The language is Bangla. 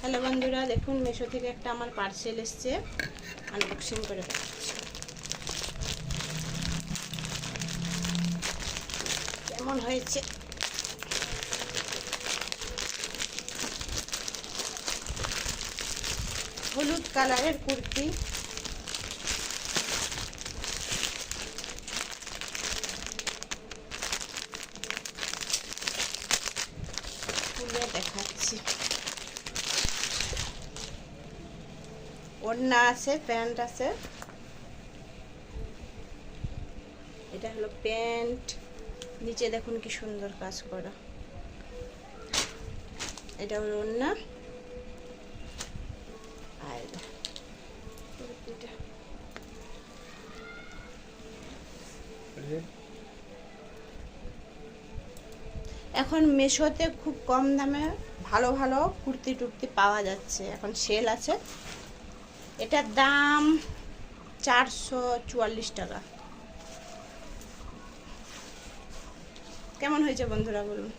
হ্যালো বন্ধুরা, দেখুন মিশো থেকে একটা আমার পার্সেল এসছে, আনবক্সিং করে দেখাচ্ছি কেমন হয়েছে। হলুদ কালারের কুর্তি, খুলে দেখাচ্ছি। ওড়না আছে, প্যান্ট আছে। এটা হলো প্যান্ট, নিচে দেখুন কি সুন্দর কাজ করা। এটা হলো ওড়না, আর কুর্তিটা এখন মিশোতে খুব কম দামে ভালো ভালো কুর্তি টুর্তি পাওয়া যাচ্ছে, এখন সেল আছে। এটার দাম 444 টাকা। কেমন হয়েছে বন্ধুরা বলুন।